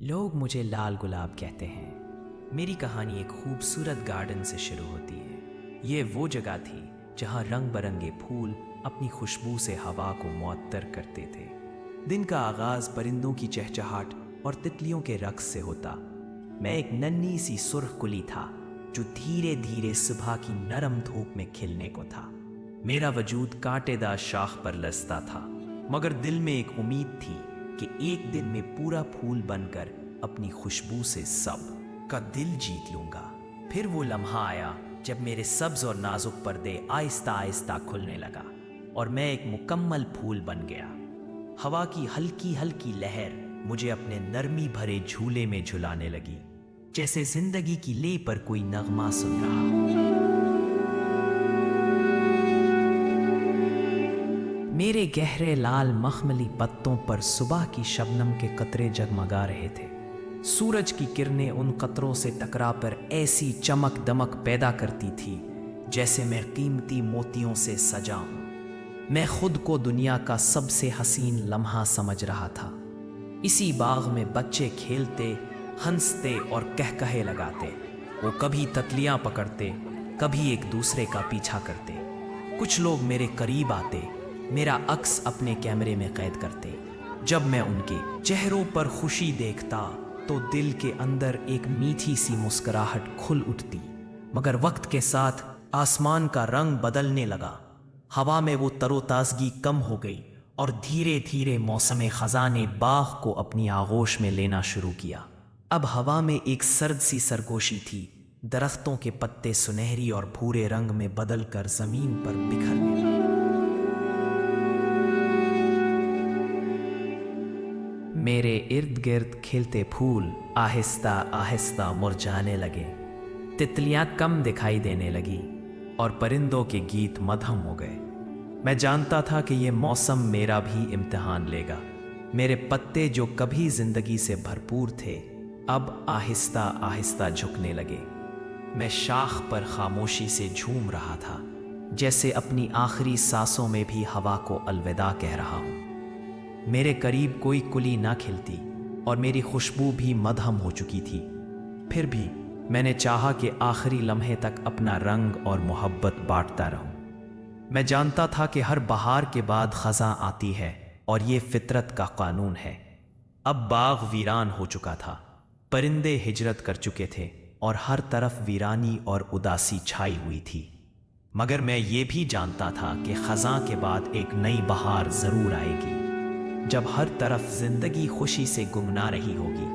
لوگ مجھے لال گلاب کہتے ہیں۔ میری کہانی ایک خوبصورت گارڈن سے شروع ہوتی ہے۔ یہ وہ جگہ تھی جہاں رنگ برنگے پھول اپنی خوشبو سے ہوا کو معطر کرتے تھے۔ دن کا آغاز پرندوں کی چہچہاہٹ اور تتلیوں کے رقص سے ہوتا۔ میں ایک ننھی سی سرخ کلی تھا جو دھیرے دھیرے صبح کی نرم دھوپ میں کھلنے کو تھا۔ میرا وجود کانٹے دار شاخ پر لرزتا تھا، مگر دل میں ایک امید تھی کہ ایک دن میں پورا پھول بن کر اپنی خوشبو سے سب کا دل جیت لوں گا۔ پھر وہ لمحہ آیا جب میرے سبز اور نازک پردے آہستہ آہستہ کھلنے لگا اور میں ایک مکمل پھول بن گیا۔ ہوا کی ہلکی ہلکی لہر مجھے اپنے نرمی بھرے جھولے میں جھلانے لگی، جیسے زندگی کی لے پر کوئی نغمہ سن رہا ہوں۔ میرے گہرے لال مخملی پتوں پر صبح کی شبنم کے قطرے جگمگا رہے تھے۔ سورج کی کرنیں ان قطروں سے ٹکرا پر ایسی چمک دمک پیدا کرتی تھی جیسے میں قیمتی موتیوں سے سجا ہوں۔ میں خود کو دنیا کا سب سے حسین لمحہ سمجھ رہا تھا۔ اسی باغ میں بچے کھیلتے، ہنستے اور کہکہے لگاتے۔ وہ کبھی تتلیاں پکڑتے، کبھی ایک دوسرے کا پیچھا کرتے۔ کچھ لوگ میرے قریب آتے، میرا عکس اپنے کیمرے میں قید کرتے۔ جب میں ان کے چہروں پر خوشی دیکھتا تو دل کے اندر ایک میٹھی سی مسکراہٹ کھل اٹھتی۔ مگر وقت کے ساتھ آسمان کا رنگ بدلنے لگا۔ ہوا میں وہ تر و تازگی کم ہو گئی اور دھیرے دھیرے موسم خزاں نے باغ کو اپنی آغوش میں لینا شروع کیا۔ اب ہوا میں ایک سرد سی سرگوشی تھی۔ درختوں کے پتے سنہری اور بھورے رنگ میں بدل کر زمین پر بکھرنے لگے۔ میرے ارد گرد کھلتے پھول آہستہ آہستہ مرجھانے لگے۔ تتلیاں کم دکھائی دینے لگی اور پرندوں کے گیت مدھم ہو گئے۔ میں جانتا تھا کہ یہ موسم میرا بھی امتحان لے گا۔ میرے پتے جو کبھی زندگی سے بھرپور تھے اب آہستہ آہستہ جھکنے لگے۔ میں شاخ پر خاموشی سے جھوم رہا تھا، جیسے اپنی آخری سانسوں میں بھی ہوا کو الوداع کہہ رہا ہوں۔ میرے قریب کوئی کلی نہ کھلتی اور میری خوشبو بھی مدھم ہو چکی تھی۔ پھر بھی میں نے چاہا کہ آخری لمحے تک اپنا رنگ اور محبت بانٹتا رہوں۔ میں جانتا تھا کہ ہر بہار کے بعد خزاں آتی ہے اور یہ فطرت کا قانون ہے۔ اب باغ ویران ہو چکا تھا، پرندے ہجرت کر چکے تھے اور ہر طرف ویرانی اور اداسی چھائی ہوئی تھی۔ مگر میں یہ بھی جانتا تھا کہ خزاں کے بعد ایک نئی بہار ضرور آئے گی، جب ہر طرف زندگی خوشی سے گنگنا رہی ہوگی۔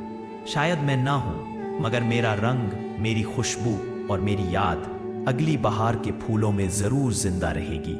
شاید میں نہ ہوں، مگر میرا رنگ، میری خوشبو اور میری یاد اگلی بہار کے پھولوں میں ضرور زندہ رہے گی۔